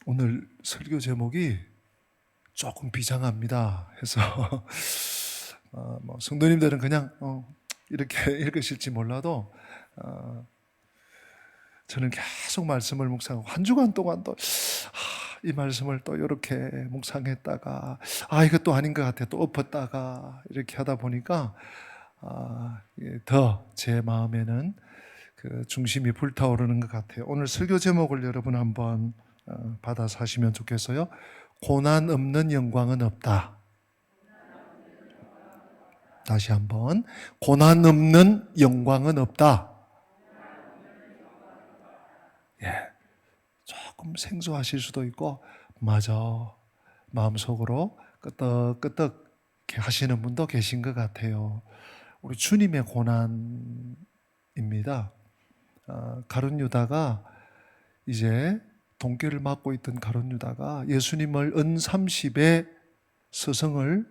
오늘 설교 제목이 조금 비장합니다 해서 성도님들은 그냥 이렇게 읽으실지 몰라도 저는 계속 말씀을 묵상하고 한 주간 동안 또 이 말씀을 또 이렇게 묵상했다가 이것도 아닌 것 같아 또 엎었다가 이렇게 하다 보니까 더 제 마음에는 그 중심이 불타오르는 것 같아요. 오늘 설교 제목을 여러분 한번 받아서 하시면 좋겠어요. 고난 없는 영광은 없다. 다시 한번, 고난 없는 영광은 없다. 예, 조금 생소하실 수도 있고 맞아, 마음속으로 끄떡끄떡 이렇게 하시는 분도 계신 것 같아요. 우리 주님의 고난입니다. 가룟 유다가 이제 동결을 맡고 있던 가룟 유다가 예수님을 은30의 스승을,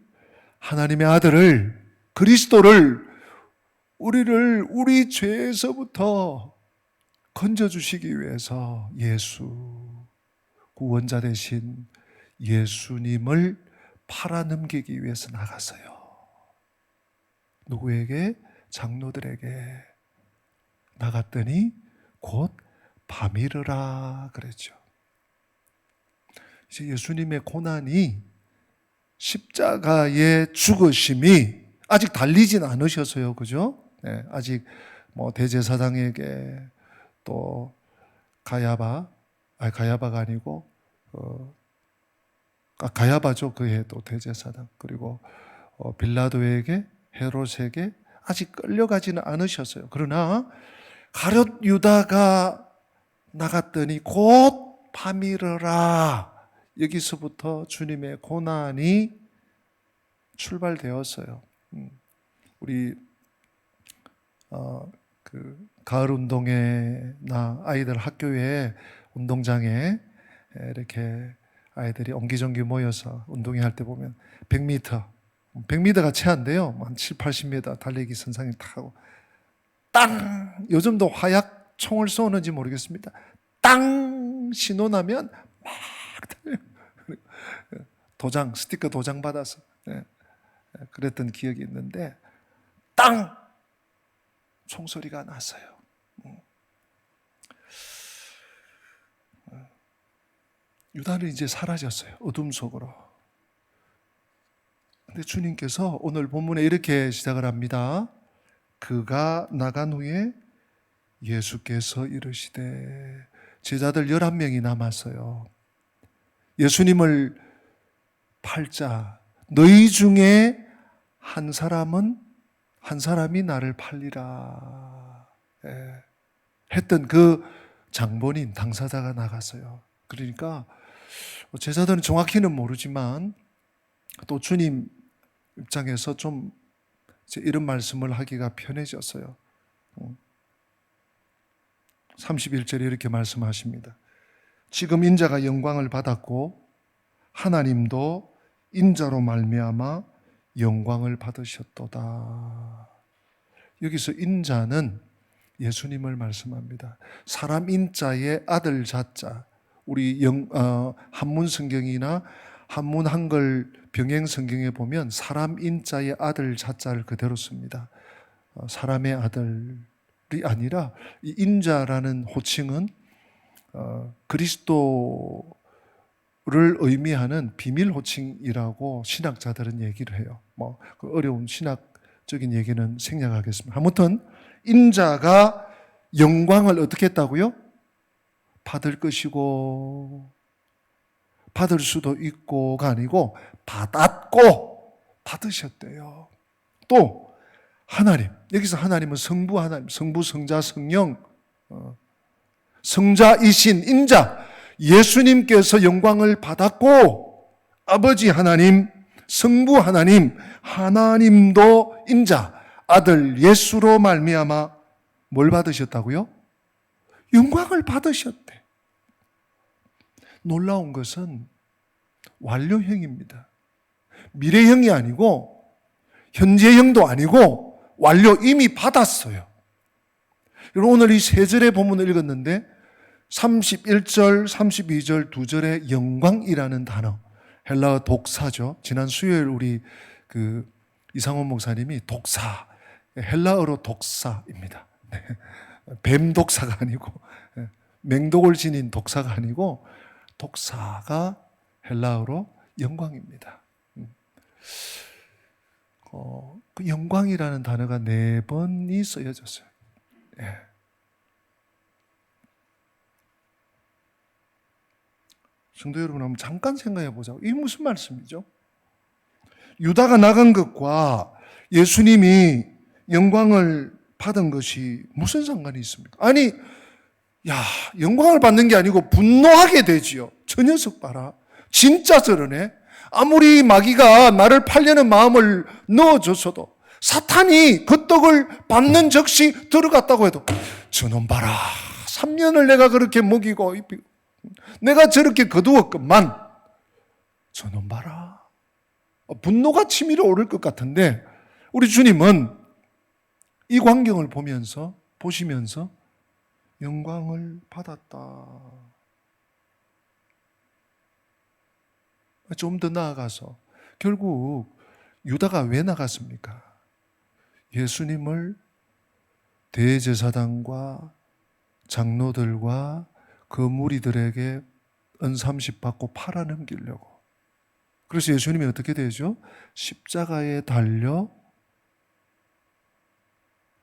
하나님의 아들을, 그리스도를, 우리를 우리 죄에서부터 건져주시기 위해서 예수, 구원자 되신 예수님을 팔아넘기기 위해서 나갔어요. 누구에게? 장로들에게 나갔더니 곧 밤이르라 그랬죠. 이제 예수님의 고난이, 십자가의 죽으심이 아직 달리진 않으셔서요, 그죠? 네, 아직 대제사장에게 또 가야바가 아니고 가야바죠, 그해 또 대제사장, 그리고 빌라도에게, 헤롯에게 아직 끌려가지는 않으셨어요. 그러나 가룟 유다가 나갔더니 곧 밤이르라. 여기서부터 주님의 고난이 출발되었어요. 우리 그 가을 운동회나 아이들 학교에 운동장에 이렇게 아이들이 옹기종기 모여서 운동회 할 때 보면 100m가 채 안 돼요. 한 7, 80m 달리기 선상에 타고 땅! 요즘도 화약 총을 쏘는지 모르겠습니다. 땅! 신호 나면 막 달려요. 스티커 도장 받아서 그랬던 기억이 있는데 땅! 총소리가 났어요. 유다는 이제 사라졌어요. 어둠 속으로. 근데 주님께서 오늘 본문에 이렇게 시작을 합니다. 그가 나간 후에 예수께서 이르시되, 제자들 11명이 남았어요. 예수님을 팔자, 너희 중에 한 사람이 나를 팔리라 했던 그 장본인, 당사자가 나갔어요. 그러니까 제자들은 정확히는 모르지만 또 주님 입장에서 좀 이런 말씀을 하기가 편해졌어요. 31절에 이렇게 말씀하십니다. 지금 인자가 영광을 받았고 하나님도 인자로 말미암아 영광을 받으셨도다. 여기서 인자는 예수님을 말씀합니다. 사람 인자의 아들 자자, 우리 한문 성경이나 한문 한글 병행 성경에 보면 사람 인자의 아들 자자를 그대로 씁니다. 사람의 아들이 아니라 이 인자라는 호칭은 그리스도를 의미하는 비밀 호칭이라고 신학자들은 얘기를 해요. 그 어려운 신학적인 얘기는 생략하겠습니다. 아무튼 인자가 영광을 어떻게 했다고요? 받을 것이고 받을 수도 있고가 아니고 받았고 받으셨대요. 또 하나님, 여기서 하나님은 성부 하나님, 성부, 성자, 성령, 성자이신 인자 예수님께서 영광을 받았고 아버지 하나님, 성부 하나님, 하나님도 인자 아들 예수로 말미암아 뭘 받으셨다고요? 영광을 받으셨대. 놀라운 것은 완료형입니다. 미래형이 아니고 현재형도 아니고 완료, 이미 받았어요. 여러분 오늘 이 세 절의 본문을 읽었는데 31절, 32절 두 절의 영광이라는 단어, 헬라어 독사죠. 지난 수요일 우리 이상원 목사님이 독사, 헬라어로 독사입니다. 네. 뱀 독사가 아니고, 맹독을 지닌 독사가 아니고, 독사가 헬라어로 영광입니다. 그 영광이라는 단어가 4번이 쓰여졌어요. 예. 성도 여러분, 한번 잠깐 생각해 보자고. 이게 무슨 말씀이죠? 유다가 나간 것과 예수님이 영광을 받은 것이 무슨 상관이 있습니까? 아니, 영광을 받는 게 아니고 분노하게 되지요. 저 녀석 봐라. 진짜 저러네. 아무리 마귀가 나를 팔려는 마음을 넣어줬어도 사탄이 그 떡을 받는 즉시 들어갔다고 해도 저놈 봐라. 3년을 내가 그렇게 먹이고 내가 저렇게 거두었건만 저놈 봐라. 분노가 치밀어 오를 것 같은데 우리 주님은 이 광경을 보시면서 영광을 받았다. 좀 더 나아가서 결국 유다가 왜 나갔습니까? 예수님을 대제사장과 장로들과 그 무리들에게 은삼십 받고 팔아넘기려고. 그래서 예수님이 어떻게 되죠? 십자가에 달려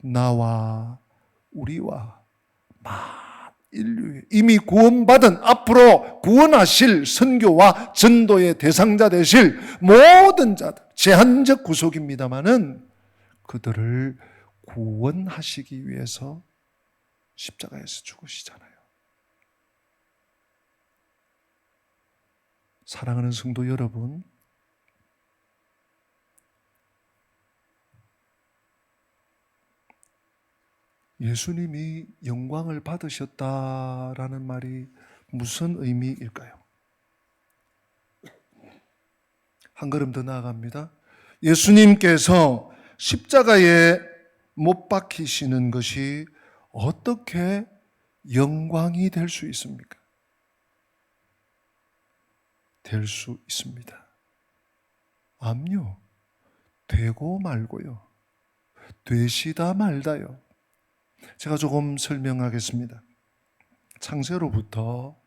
나와 우리와 인류에 이미 구원받은 앞으로 구원하실 선교와 전도의 대상자 되실 모든 자들, 제한적 구속입니다마는 그들을 구원하시기 위해서 십자가에서 죽으시잖아요. 사랑하는 성도 여러분, 예수님이 영광을 받으셨다라는 말이 무슨 의미일까요? 한 걸음 더 나아갑니다. 예수님께서 십자가에 못 박히시는 것이 어떻게 영광이 될 수 있습니까? 될 수 있습니다. 암요. 되고 말고요. 되시다 말다요. 제가 조금 설명하겠습니다. 창세로부터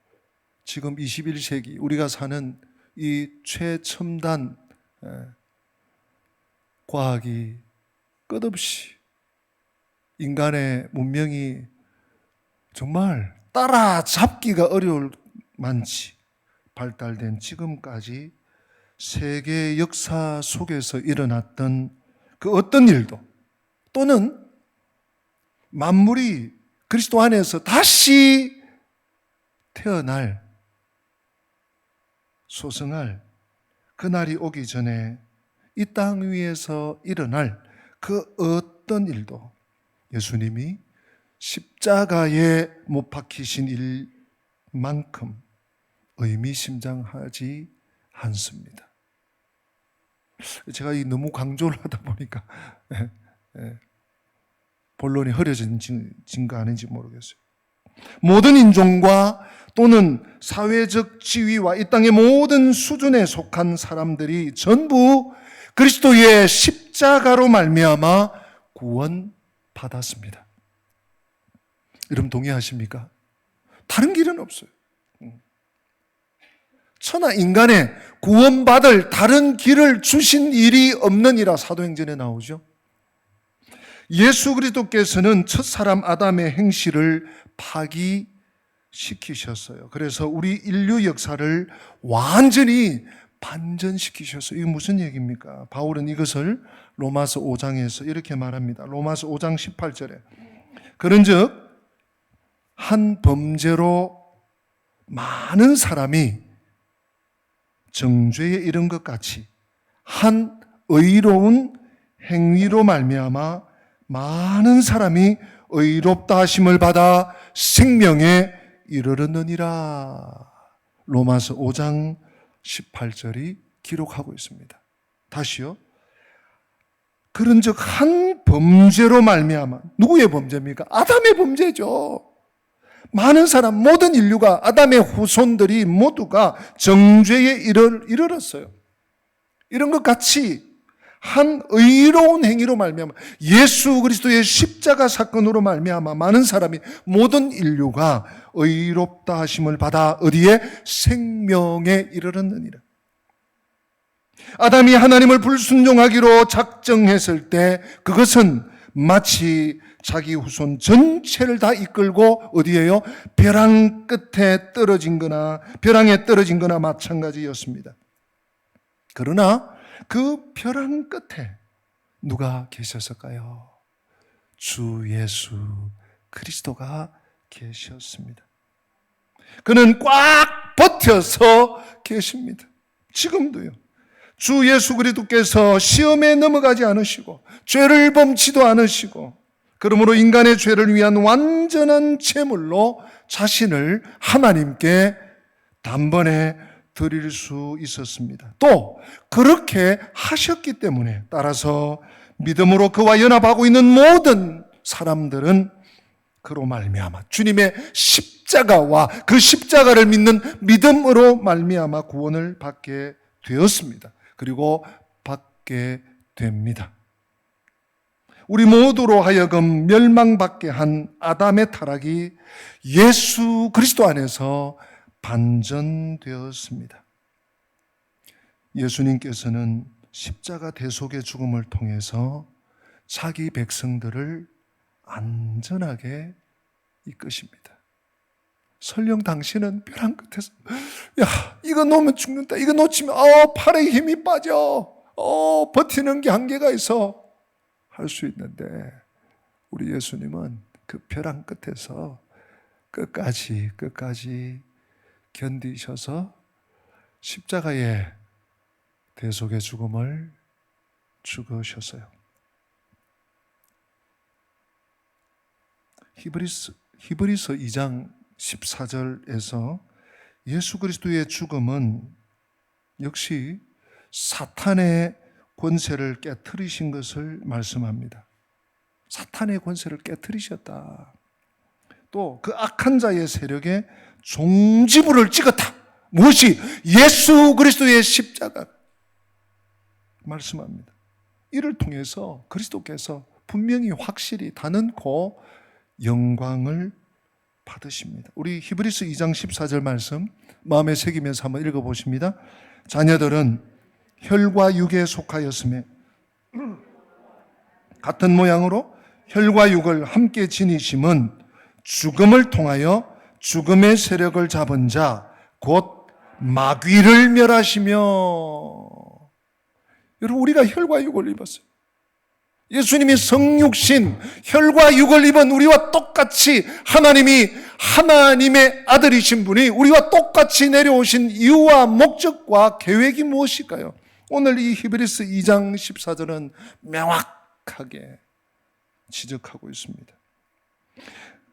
지금 21세기 우리가 사는 이 최첨단 과학이 끝없이 인간의 문명이 정말 따라잡기가 어려울 만치 발달된 지금까지 세계 역사 속에서 일어났던 그 어떤 일도 또는 만물이 그리스도 안에서 다시 태어날, 소생할 그날이 오기 전에 이 땅 위에서 일어날 그 어떤 일도 예수님이 십자가에 못 박히신 일만큼 의미심장하지 않습니다. 제가 너무 강조를 하다 보니까 본론이 흐려진 거 아닌지 모르겠어요. 모든 인종과 또는 사회적 지위와 이 땅의 모든 수준에 속한 사람들이 전부 그리스도의 십자가로 말미암아 구원받았습니다. 여러분 동의하십니까? 다른 길은 없어요. 천하 인간의 구원받을 다른 길을 주신 일이 없느니라 사도행전에 나오죠. 예수 그리스도께서는 첫사람 아담의 행실을 파기시키셨어요. 그래서 우리 인류 역사를 완전히 반전시키셨어요. 이게 무슨 얘기입니까? 바울은 이것을 로마서 5장에서 이렇게 말합니다. 로마서 5장 18절에 그런즉 한 범죄로 많은 사람이 정죄에 이른 것 같이 한 의로운 행위로 말미암아 많은 사람이 의롭다 하심을 받아 생명에 이르렀느니라. 로마서 5장 18절이 기록하고 있습니다. 다시요. 그런즉 한 범죄로 말미암아 누구의 범죄입니까? 아담의 범죄죠. 많은 사람, 모든 인류가, 아담의 후손들이 모두가 정죄에 이르렀어요. 이런 것 같이 한 의로운 행위로 말미암아, 예수 그리스도의 십자가 사건으로 말미암아 많은 사람이, 모든 인류가 의롭다 하심을 받아 어디에? 생명에 이르렀느니라. 아담이 하나님을 불순종하기로 작정했을 때 그것은 마치 자기 후손 전체를 다 이끌고 어디에요? 벼랑 끝에 떨어진 거나 벼랑에 떨어진 거나 마찬가지였습니다. 그러나 그 벼랑 끝에 누가 계셨을까요? 주 예수 그리스도가 계셨습니다. 그는 꽉 버텨서 계십니다. 지금도요. 주 예수 그리스도께서 시험에 넘어가지 않으시고 죄를 범치도 않으시고, 그러므로 인간의 죄를 위한 완전한 제물로 자신을 하나님께 단번에 드릴 수 있었습니다. 또 그렇게 하셨기 때문에 따라서 믿음으로 그와 연합하고 있는 모든 사람들은 그로 말미암아 주님의 십자가와 그 십자가를 믿는 믿음으로 말미암아 구원을 받게 되었습니다. 그리고 받게 됩니다. 우리 모두로 하여금 멸망받게 한 아담의 타락이 예수 그리스도 안에서 반전되었습니다. 예수님께서는 십자가 대속의 죽음을 통해서 자기 백성들을 안전하게 이끄십니다. 설령 당신은 벼랑 끝에서 이거 놓으면 죽는다, 이거 놓치면 팔에 힘이 빠져, 버티는 게 한계가 있어 할 수 있는데, 우리 예수님은 그 벼랑 끝에서 끝까지 견디셔서 십자가의 대속의 죽음을 죽으셨어요. 히브리서 2장 14절에서 예수 그리스도의 죽음은 역시 사탄의 권세를 깨트리신 것을 말씀합니다. 사탄의 권세를 깨트리셨다. 또 그 악한 자의 세력에 종지부를 찍었다. 무엇이? 예수 그리스도의 십자가. 말씀합니다. 이를 통해서 그리스도께서 분명히 확실히 다는코 영광을 받으십니다. 우리 히브리서 2장 14절 말씀 마음에 새기면서 한번 읽어보십니다. 자녀들은 혈과 육에 속하였으며 같은 모양으로 혈과 육을 함께 지니심은 죽음을 통하여 죽음의 세력을 잡은 자 곧 마귀를 멸하시며. 여러분, 우리가 혈과 육을 입었어요. 예수님이 성육신 혈과 육을 입은 우리와 똑같이 하나님의 아들이신 분이 우리와 똑같이 내려오신 이유와 목적과 계획이 무엇일까요? 오늘 이 히브리서 2장 14절은 명확하게 지적하고 있습니다.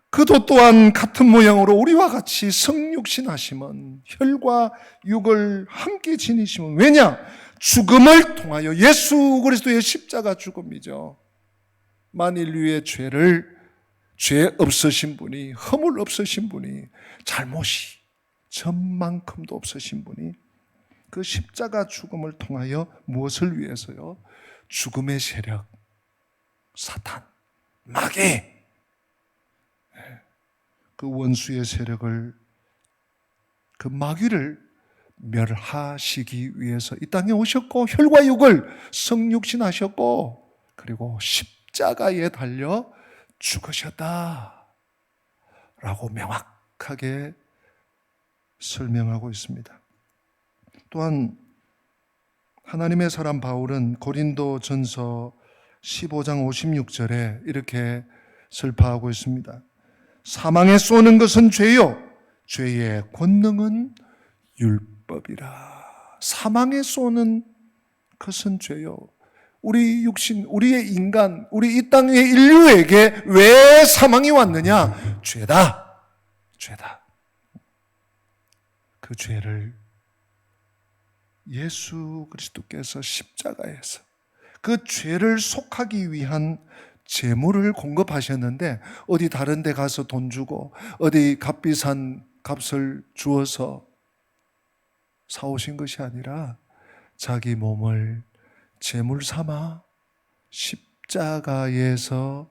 그도 또한 같은 모양으로 우리와 같이 성육신 하심은 혈과 육을 함께 지니심은, 왜냐? 죽음을 통하여, 예수 그리스도의 십자가 죽음이죠. 만인류의 죄 없으신 분이, 허물 없으신 분이, 잘못이 전만큼도 없으신 분이 그 십자가 죽음을 통하여 무엇을 위해서요? 죽음의 세력, 사탄, 마귀, 그 원수의 세력을, 그 마귀를 멸하시기 위해서 이 땅에 오셨고, 혈과 육을 성육신하셨고, 그리고 십자가에 달려 죽으셨다 라고 명확하게 설명하고 있습니다. 또한 하나님의 사람 바울은 고린도전서 15장 56절에 이렇게 설파하고 있습니다. 사망에 쏘는 것은 죄요, 죄의 권능은 율법이라. 사망에 쏘는 것은 죄요. 우리 육신, 우리의 인간, 우리 이 땅의 인류에게 왜 사망이 왔느냐? 죄다. 그 죄를 예수 그리스도께서 십자가에서 그 죄를 속하기 위한 재물을 공급하셨는데 어디 다른 데 가서 돈 주고 어디 값비싼 값을 주어서 사오신 것이 아니라 자기 몸을 제물 삼아 십자가에서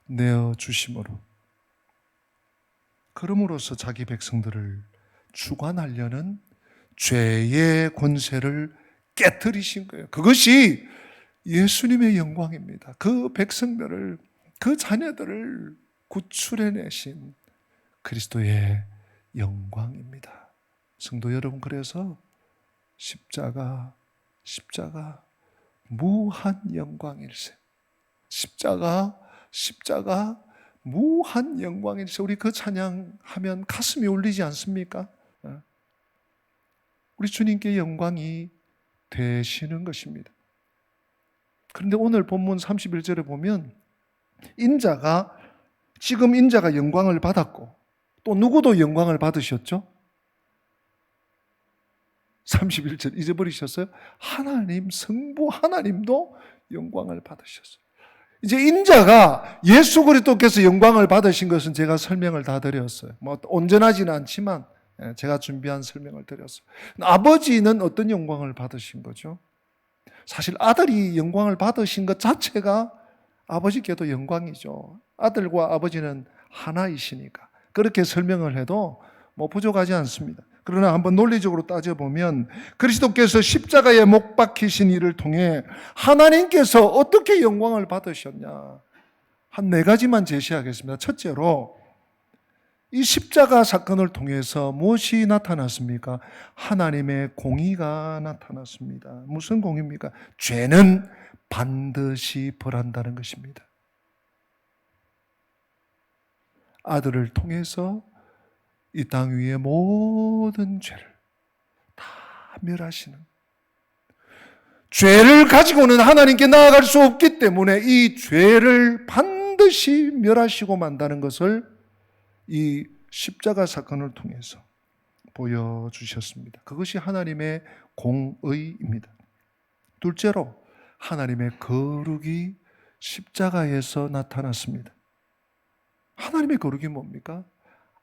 내어주심으로, 그럼으로써 자기 백성들을 주관하려는 죄의 권세를 깨뜨리신 거예요. 그것이 예수님의 영광입니다. 그 백성들을, 그 자녀들을 구출해내신 그리스도의 영광입니다. 성도 여러분, 그래서 십자가 무한 영광일세. 십자가 무한 영광일세. 우리 그 찬양하면 가슴이 울리지 않습니까? 우리 주님께 영광이 되시는 것입니다. 그런데 오늘 본문 31절에 보면 지금 인자가 영광을 받았고 또 누구도 영광을 받으셨죠? 31절 잊어버리셨어요? 하나님, 성부 하나님도 영광을 받으셨어요. 이제 인자가 예수 그리스도께서 영광을 받으신 것은 제가 설명을 다 드렸어요. 온전하지는 않지만 제가 준비한 설명을 드렸어요. 아버지는 어떤 영광을 받으신 거죠? 사실 아들이 영광을 받으신 것 자체가 아버지께도 영광이죠. 아들과 아버지는 하나이시니까 그렇게 설명을 해도 부족하지 않습니다. 그러나 한번 논리적으로 따져보면 그리스도께서 십자가에 못 박히신 일을 통해 하나님께서 어떻게 영광을 받으셨냐, 한 4가지만 제시하겠습니다. 첫째로, 이 십자가 사건을 통해서 무엇이 나타났습니까? 하나님의 공의가 나타났습니다. 무슨 공의입니까? 죄는 반드시 벌한다는 것입니다. 아들을 통해서 이 땅 위의 모든 죄를 다 멸하시는, 죄를 가지고는 하나님께 나아갈 수 없기 때문에 이 죄를 반드시 멸하시고 만다는 것을 이 십자가 사건을 통해서 보여주셨습니다. 그것이 하나님의 공의입니다. 둘째로, 하나님의 거룩이 십자가에서 나타났습니다. 하나님의 거룩이 뭡니까?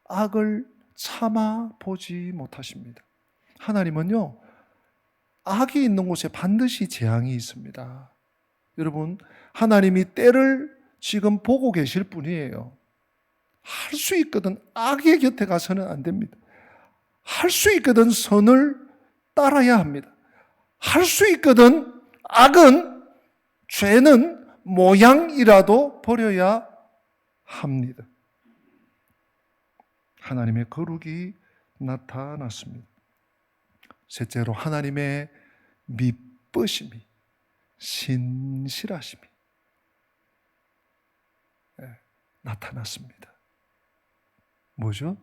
악을 참아 보지 못하십니다. 하나님은요, 악이 있는 곳에 반드시 재앙이 있습니다. 여러분, 하나님이 때를 지금 보고 계실 분이에요. 할 수 있거든 악의 곁에 가서는 안 됩니다. 할 수 있거든 선을 따라야 합니다. 할 수 있거든 악은, 죄는 모양이라도 버려야 합니다. 하나님의 거룩이 나타났습니다. 셋째로, 하나님의 미쁘심이, 신실하심이 나타났습니다. 뭐죠?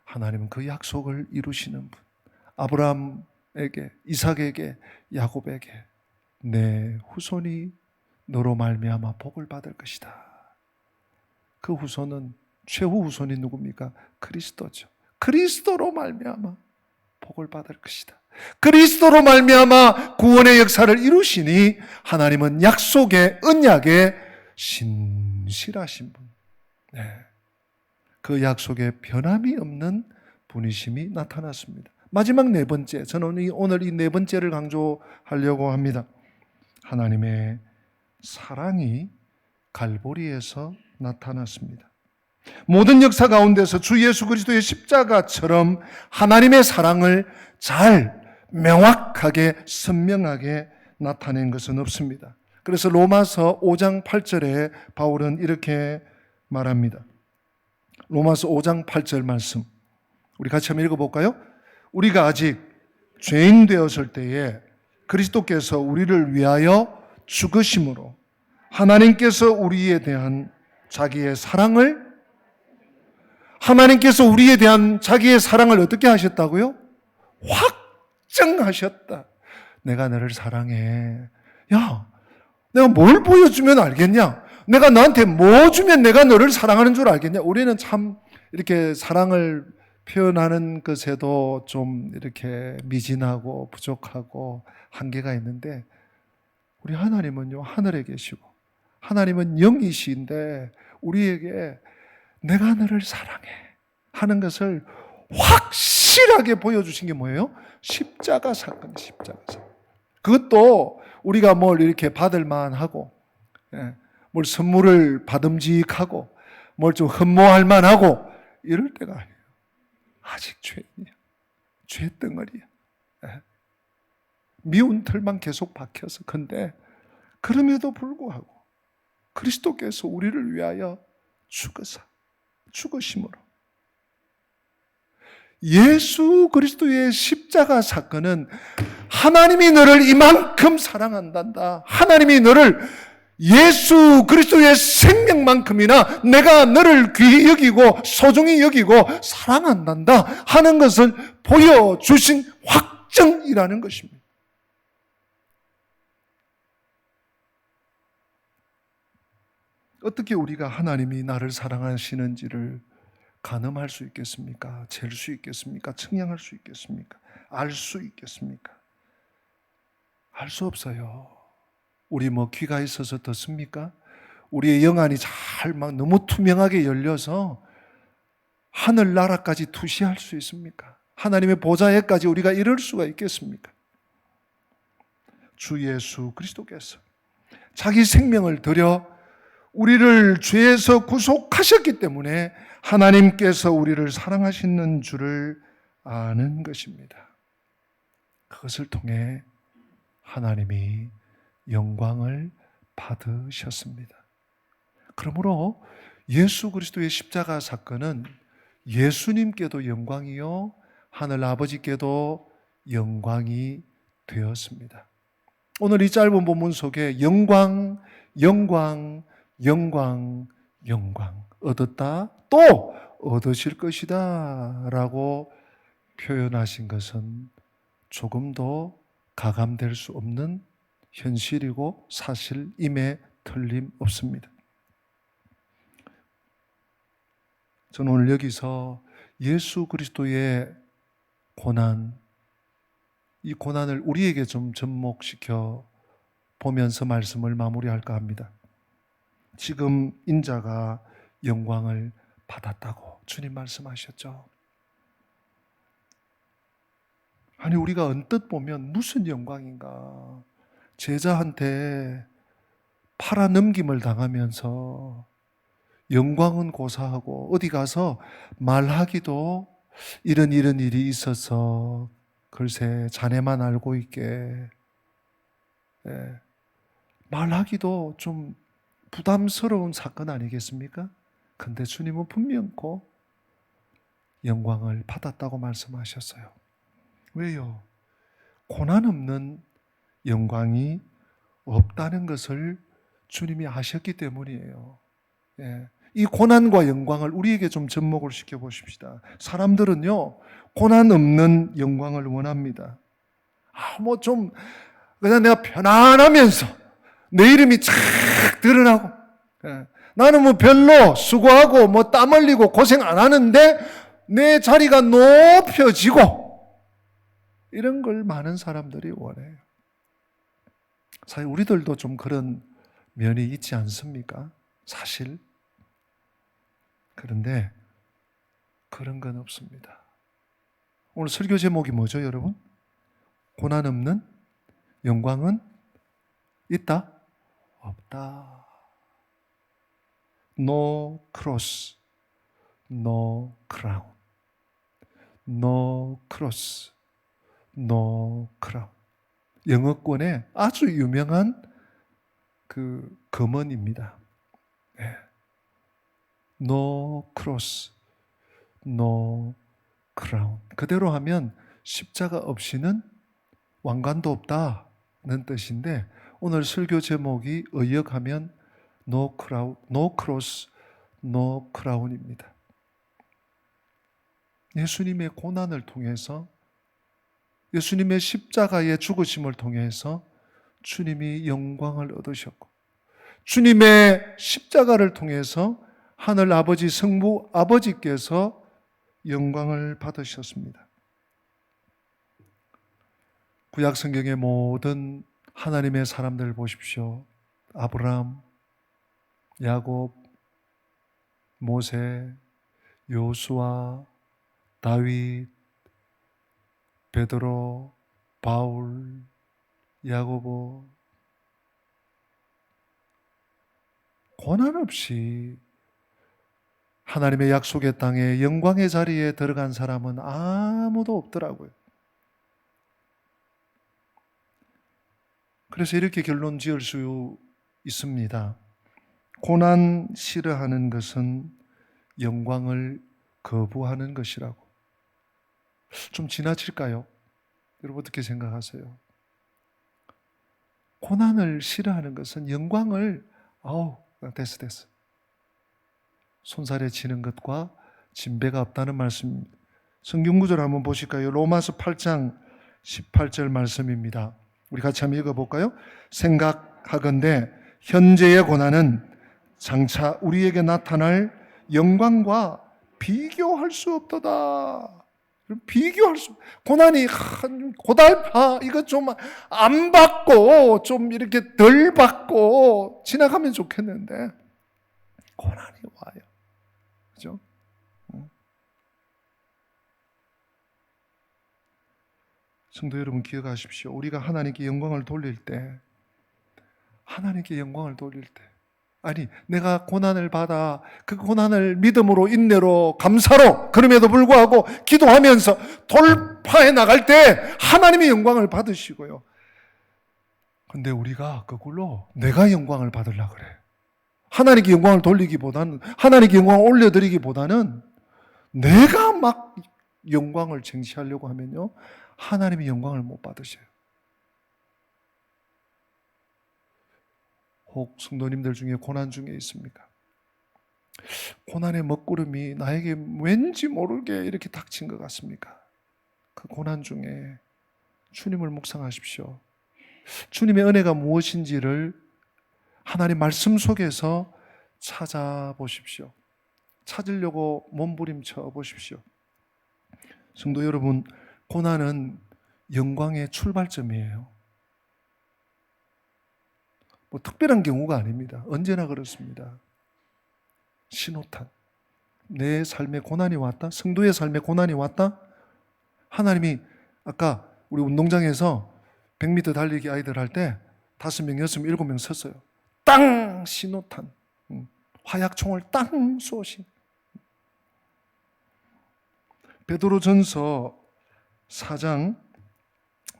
하나님은 그 약속을 이루시는 분. 아브라함에게, 이삭에게, 야곱에게 내 후손이 너로 말미암아 복을 받을 것이다. 그 후손은, 최후 후손이 누굽니까? 그리스도죠. 그리스도로 말미암아 복을 받을 것이다. 그리스도로 말미암아 구원의 역사를 이루시니 하나님은 약속의, 언약의 신실하신 분. 그 약속에 변함이 없는 분이심이 나타났습니다. 마지막 4번째, 저는 오늘 이 4번째를 강조하려고 합니다. 하나님의 사랑이 갈보리에서 나타났습니다. 모든 역사 가운데서 주 예수 그리스도의 십자가처럼 하나님의 사랑을 잘, 명확하게, 선명하게 나타낸 것은 없습니다. 그래서 로마서 5장 8절에 바울은 이렇게 말합니다. 로마서 5장 8절 말씀, 우리 같이 한번 읽어볼까요? 우리가 아직 죄인 되었을 때에 그리스도께서 우리를 위하여 죽으심으로 하나님께서 우리에 대한 자기의 사랑을 어떻게 하셨다고요? 확증하셨다. 내가 너를 사랑해. 야, 내가 뭘 보여주면 알겠냐? 내가 너한테 뭐 주면 내가 너를 사랑하는 줄 알겠냐? 우리는 참 이렇게 사랑을 표현하는 것에도 좀 이렇게 미진하고 부족하고 한계가 있는데, 우리 하나님은요, 하늘에 계시고 하나님은 영이신데 우리에게 내가 너를 사랑해 하는 것을 확실하게 보여주신 게 뭐예요? 십자가 사건이에요. 십자가 사건. 그것도 우리가 뭘 이렇게 받을 만하고, 뭘 선물을 받음직하고, 뭘 좀 흠모할 만하고 이럴 때가 아니에요. 아직 죄인이야. 죄덩어리야. 미운 털만 계속 박혀서. 근데 그럼에도 불구하고 그리스도께서 우리를 위하여 죽으심으로 예수 그리스도의 십자가 사건은 하나님이 너를 이만큼 사랑한단다. 하나님이 너를 예수 그리스도의 생명만큼이나 내가 너를 귀히 여기고 소중히 여기고 사랑한단다 하는 것을 보여주신 확정이라는 것입니다. 어떻게 우리가 하나님이 나를 사랑하시는지를 가늠할 수 있겠습니까? 잴 수 있겠습니까? 측량할 수 있겠습니까? 알 수 있겠습니까? 알 수 없어요. 우리 뭐 귀가 있어서 듣습니까? 우리의 영안이 잘 막 너무 투명하게 열려서 하늘나라까지 투시할 수 있습니까? 하나님의 보좌에까지 우리가 이를 수가 있겠습니까? 주 예수 그리스도께서 자기 생명을 들여 우리를 죄에서 구속하셨기 때문에 하나님께서 우리를 사랑하시는 줄을 아는 것입니다. 그것을 통해 하나님이 영광을 받으셨습니다. 그러므로 예수 그리스도의 십자가 사건은 예수님께도 영광이요 하늘 아버지께도 영광이 되었습니다. 오늘 이 짧은 본문 속에 영광, 영광, 영광, 영광 얻었다 또 얻으실 것이다 라고 표현하신 것은 조금도 가감될 수 없는 현실이고 사실임에 틀림없습니다. 저는 오늘 여기서 예수 그리스도의 고난, 이 고난을 우리에게 좀 접목시켜 보면서 말씀을 마무리할까 합니다. 지금 인자가 영광을 받았다고 주님 말씀하셨죠. 아니 우리가 언뜻 보면 무슨 영광인가, 제자한테 팔아넘김을 당하면서 영광은 고사하고 어디 가서 말하기도 이런 일이 있어서 글쎄 자네만 알고 있게, 말하기도 좀 부담스러운 사건 아니겠습니까? 근데 주님은 분명코 영광을 받았다고 말씀하셨어요. 왜요? 고난 없는 영광이 없다는 것을 주님이 아셨기 때문이에요. 이 고난과 영광을 우리에게 좀 접목을 시켜보십시다. 사람들은요, 고난 없는 영광을 원합니다. 그냥 내가 편안하면서 내 이름이 착 드러나고, 나는 뭐 별로 수고하고 뭐 땀 흘리고 고생 안 하는데 내 자리가 높여지고, 이런 걸 많은 사람들이 원해요. 사실 우리들도 좀 그런 면이 있지 않습니까? 사실. 그런데 그런 건 없습니다. 오늘 설교 제목이 뭐죠, 여러분? 고난 없는 영광은 있다? 없다. No cross, no crown. No cross, no crown. 영어권의 아주 유명한 그 검언입니다. No cross, no crown. 그대로 하면 십자가 없이는 왕관도 없다는 뜻인데, 오늘 설교 제목이 의역하면 No cross, no crown입니다. 예수님의 고난을 통해서, 예수님의 십자가의 죽으심을 통해서 주님이 영광을 얻으셨고, 주님의 십자가를 통해서 하늘 아버지 성부 아버지께서 영광을 받으셨습니다. 구약 성경의 모든 하나님의 사람들 보십시오. 아브라함, 야곱, 모세, 요수아, 다윗, 베드로, 바울, 야고보, 고난 없이 하나님의 약속의 땅에 영광의 자리에 들어간 사람은 아무도 없더라고요. 그래서 이렇게 결론 지을 수 있습니다. 고난 싫어하는 것은 영광을 거부하는 것이라고. 좀 지나칠까요? 여러분 어떻게 생각하세요? 고난을 싫어하는 것은 영광을 됐어 손살에 치는 것과 진배가 없다는 말씀입니다. 성경 구절 한번 보실까요? 로마서 8장 18절 말씀입니다. 우리 같이 한번 읽어볼까요? 생각하건대 현재의 고난은 장차 우리에게 나타날 영광과 비교할 수 없도다. 비교할 수, 고난이 고달파, 이거 좀 안 받고 좀 이렇게 덜 받고 지나가면 좋겠는데 고난이 와요. 그죠? 성도 여러분 기억하십시오. 우리가 하나님께 영광을 돌릴 때, 아니 내가 고난을 받아 그 고난을 믿음으로 인내로 감사로 그럼에도 불구하고 기도하면서 돌파해 나갈 때 하나님의 영광을 받으시고요. 근데 우리가 그걸로 내가 영광을 받으려고 그래. 하나님께 영광을 돌리기보다는, 하나님께 영광을 올려드리기보다는 내가 막 영광을 쟁취하려고 하면요, 하나님의 영광을 못 받으셔요. 혹 성도님들 중에 고난 중에 있습니까? 고난의 먹구름이 나에게 왠지 모르게 이렇게 닥친 것 같습니까? 그 고난 중에 주님을 묵상하십시오. 주님의 은혜가 무엇인지를 하나님 말씀 속에서 찾아보십시오. 찾으려고 몸부림쳐 보십시오. 성도 여러분, 고난은 영광의 출발점이에요. 뭐 특별한 경우가 아닙니다. 언제나 그렇습니다. 신호탄. 내 삶에 고난이 왔다? 성도의 삶에 고난이 왔다? 하나님이 아까 우리 운동장에서 100m 달리기 아이들 할 때 5명, 6명, 7명 섰어요. 땅! 신호탄. 화약총을 땅 쏘신. 베드로전서 4장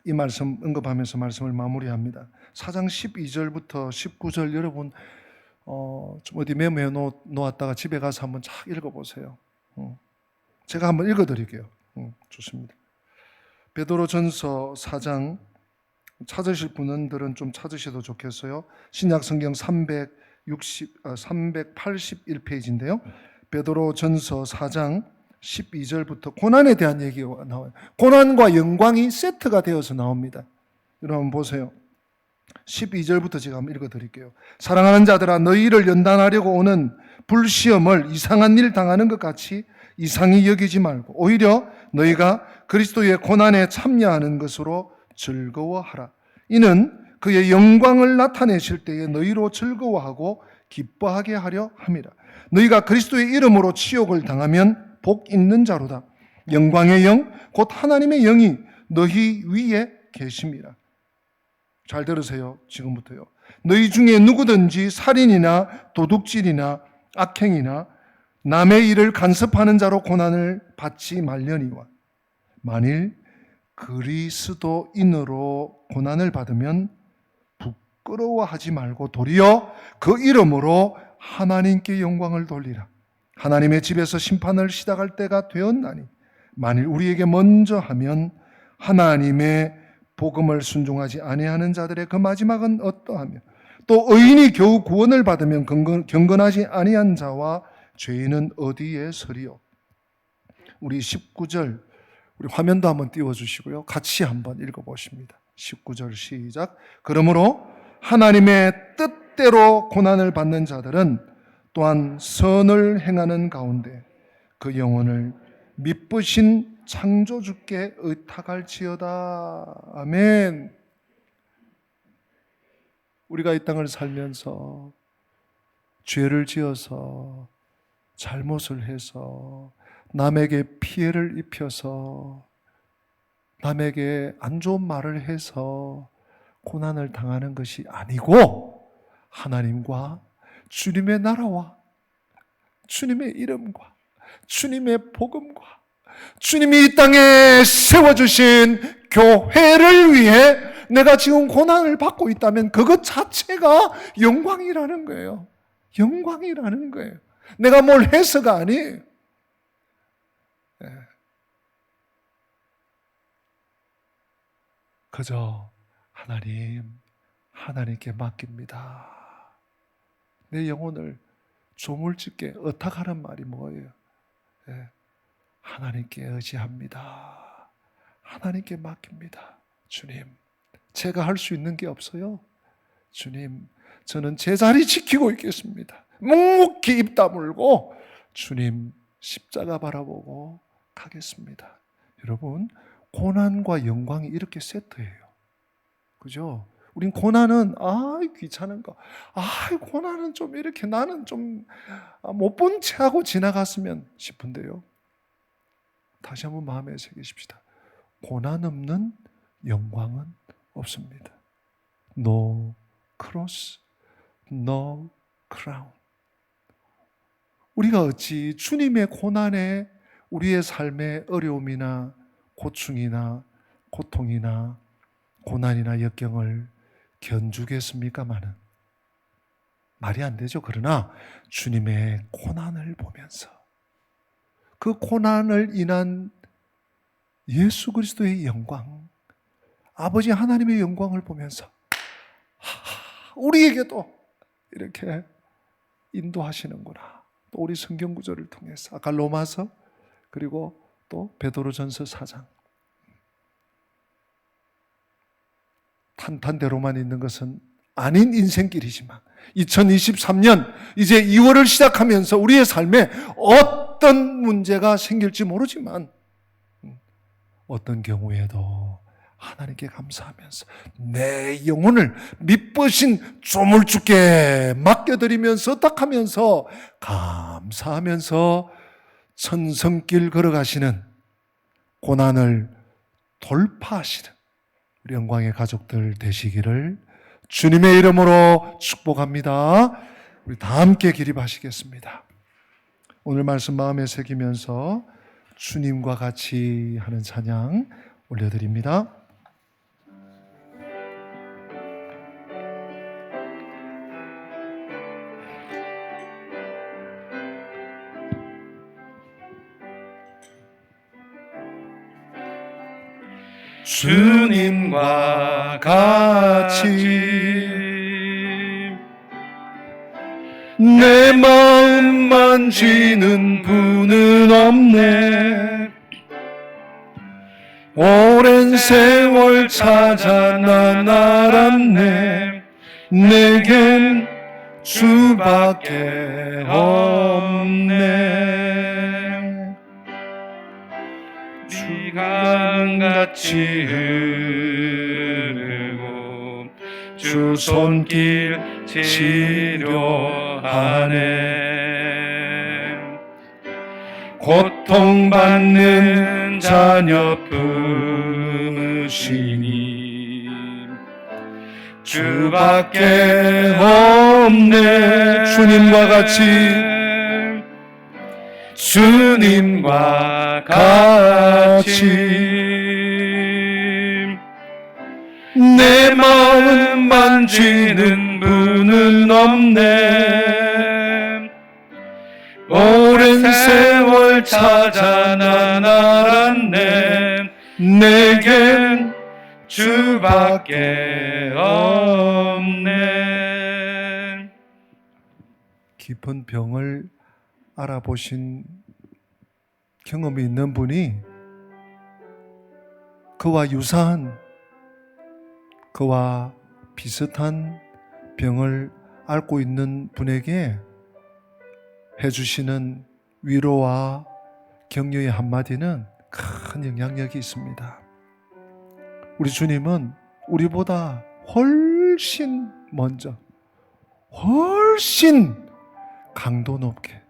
이 말씀 언급하면서 말씀을 마무리합니다. 4장 12절부터 19절 여러분 좀 어디 메모해 놓았다가 집에 가서 한번 쫙 읽어보세요. 제가 한번 읽어드릴게요. 좋습니다. 베드로전서 4장 찾으실 분들은 좀 찾으셔도 좋겠어요. 신약성경 381페이지인데요. 베드로전서 4장 12절부터 고난에 대한 얘기가 나와요. 고난과 영광이 세트가 되어서 나옵니다. 여러분 보세요. 12절부터 제가 한번 읽어드릴게요. 사랑하는 자들아, 너희를 연단하려고 오는 불시험을 이상한 일 당하는 것 같이 이상히 여기지 말고 오히려 너희가 그리스도의 고난에 참여하는 것으로 즐거워하라. 이는 그의 영광을 나타내실 때에 너희로 즐거워하고 기뻐하게 하려 함이라. 너희가 그리스도의 이름으로 치욕을 당하면 복 있는 자로다. 영광의 영, 곧 하나님의 영이 너희 위에 계심이라. 잘 들으세요. 지금부터요. 너희 중에 누구든지 살인이나 도둑질이나 악행이나 남의 일을 간섭하는 자로 고난을 받지 말려니와 만일 그리스도인으로 고난을 받으면 부끄러워하지 말고 도리어 그 이름으로 하나님께 영광을 돌리라. 하나님의 집에서 심판을 시작할 때가 되었나니 만일 우리에게 먼저 하면 하나님의 복음을 순종하지 아니하는 자들의 그 마지막은 어떠하며 또 의인이 겨우 구원을 받으면 경건하지 아니한 자와 죄인은 어디에 서리요. 우리 19절 우리 화면도 한번 띄워주시고요. 같이 한번 읽어보십니다. 19절 시작. 그러므로 하나님의 뜻대로 고난을 받는 자들은 또한 선을 행하는 가운데 그 영혼을 미쁘신 창조주께 의탁할지어다. 아멘. 우리가 이 땅을 살면서 죄를 지어서 잘못을 해서 남에게 피해를 입혀서 남에게 안 좋은 말을 해서 고난을 당하는 것이 아니고 하나님과 주님의 나라와 주님의 이름과 주님의 복음과 주님이 이 땅에 세워주신 교회를 위해 내가 지금 고난을 받고 있다면 그것 자체가 영광이라는 거예요. 영광이라는 거예요. 내가 뭘 해서가 아니에요. 그저 하나님께 맡깁니다. 내 영혼을 조물짓게 의탁하는 말이 뭐예요? 하나님께 의지합니다. 하나님께 맡깁니다. 주님, 제가 할 수 있는 게 없어요. 주님, 저는 제 자리 지키고 있겠습니다. 묵묵히 입 다물고 주님 십자가 바라보고 가겠습니다. 여러분, 고난과 영광이 이렇게 세트예요. 그죠? 우린 고난은 귀찮은 거, 고난은 좀 이렇게 나는 좀 못 본 채 하고 지나갔으면 싶은데요. 다시 한번 마음에 새기십시다. 고난 없는 영광은 없습니다. No cross, no crown. 우리가 어찌 주님의 고난에 우리의 삶의 어려움이나 고충이나 고통이나 고난이나 역경을 견주겠습니까마는 말이 안 되죠. 그러나 주님의 고난을 보면서 그 고난을 인한 예수 그리스도의 영광, 아버지 하나님의 영광을 보면서 우리에게도 이렇게 인도하시는구나. 또 우리 성경 구절을 통해서 아까 로마서 그리고 또 베드로전서 4장 탄탄대로만 있는 것은 아닌 인생길이지만 2023년 이제 2월을 시작하면서 우리의 삶에 어떤 문제가 생길지 모르지만 어떤 경우에도 하나님께 감사하면서 내 영혼을 믿으신 조물주께 맡겨드리면서 탁하면서 감사하면서 천성길 걸어가시는 고난을 돌파하시는 우리 영광의 가족들 되시기를 주님의 이름으로 축복합니다. 우리 다 함께 기립하시겠습니다. 오늘 말씀 마음에 새기면서 주님과 같이 하는 찬양 올려드립니다. 주님과 같이 내 마음 만지는 분은 없네. 오랜 세월 찾아 난 알았네. 내겐 주밖에 없네. 강같이 흐르고 주 손길 치료하네. 고통받는 자녀 품으시니 주밖에 없네. 주님과 같이 내 마음 만지는 분은 없네. 오랜 세월 찾아 난 알았네. 내겐 주밖에 없네. 깊은 병을 알아보신 경험이 있는 분이 그와 유사한 그와 비슷한 병을 앓고 있는 분에게 해주시는 위로와 격려의 한마디는 큰 영향력이 있습니다. 우리 주님은 우리보다 훨씬 먼저 훨씬 강도 높게,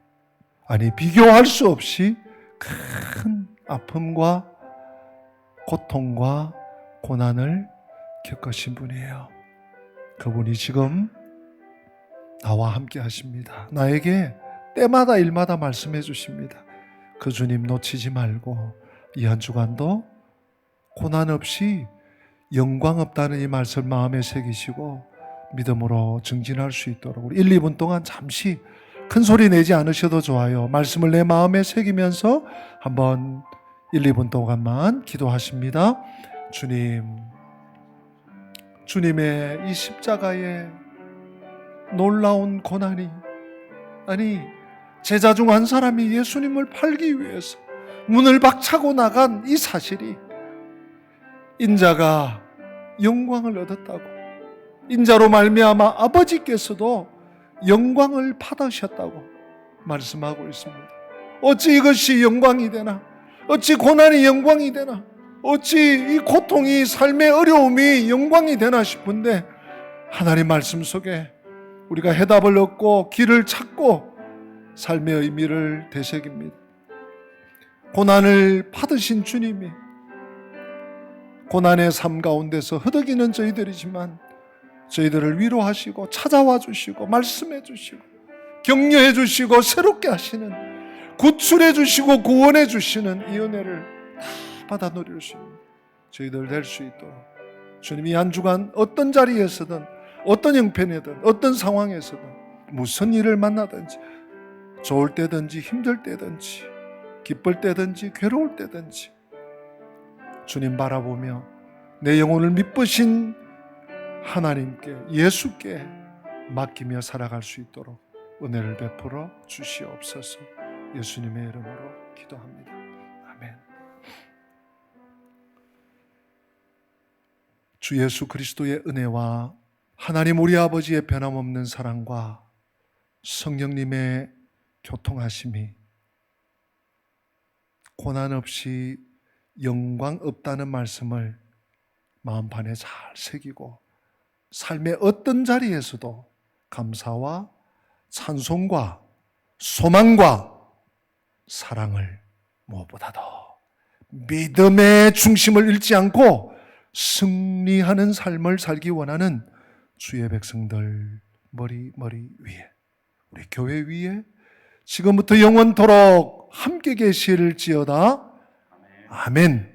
아니 비교할 수 없이 큰 아픔과 고통과 고난을 겪으신 분이에요. 그분이 지금 나와 함께 하십니다. 나에게 때마다 일마다 말씀해 주십니다. 그 주님 놓치지 말고 이 한 주간도 고난 없이 영광 없다는 이 말씀 마음에 새기시고 믿음으로 증진할 수 있도록 우리 1, 2분 동안 잠시 큰 소리 내지 않으셔도 좋아요. 말씀을 내 마음에 새기면서 한번 1, 2분 동안만 기도하십니다. 주님, 주님의 이 십자가의 놀라운 고난이, 아니 제자 중 한 사람이 예수님을 팔기 위해서 문을 박차고 나간 이 사실이 인자가 영광을 얻었다고, 인자로 말미암아 아버지께서도 영광을 받으셨다고 말씀하고 있습니다. 어찌 이것이 영광이 되나? 어찌 고난이 영광이 되나? 어찌 이 고통이, 삶의 어려움이 영광이 되나 싶은데 하나님 말씀 속에 우리가 해답을 얻고 길을 찾고 삶의 의미를 되새깁니다. 고난을 받으신 주님이 고난의 삶 가운데서 허덕이는 저희들이지만 저희들을 위로하시고 찾아와 주시고 말씀해 주시고 격려해 주시고 새롭게 하시는, 구출해 주시고 구원해 주시는 이 은혜를 다 받아 누릴 수 있는 저희들 될 수 있도록 주님이 한 주간 어떤 자리에서든 어떤 형편이든 어떤 상황에서든 무슨 일을 만나든지 좋을 때든지 힘들 때든지 기쁠 때든지 괴로울 때든지 주님 바라보며 내 영혼을 미쁘신 하나님께, 예수께 맡기며 살아갈 수 있도록 은혜를 베풀어 주시옵소서. 예수님의 이름으로 기도합니다. 아멘. 주 예수 그리스도의 은혜와 하나님 우리 아버지의 변함없는 사랑과 성령님의 교통하심이, 고난 없이 영광 없다는 말씀을 마음판에 잘 새기고 삶의 어떤 자리에서도 감사와 찬송과 소망과 사랑을 무엇보다도 믿음의 중심을 잃지 않고 승리하는 삶을 살기 원하는 주의 백성들 머리 위에, 우리 교회 위에 지금부터 영원토록 함께 계실지어다. 아멘.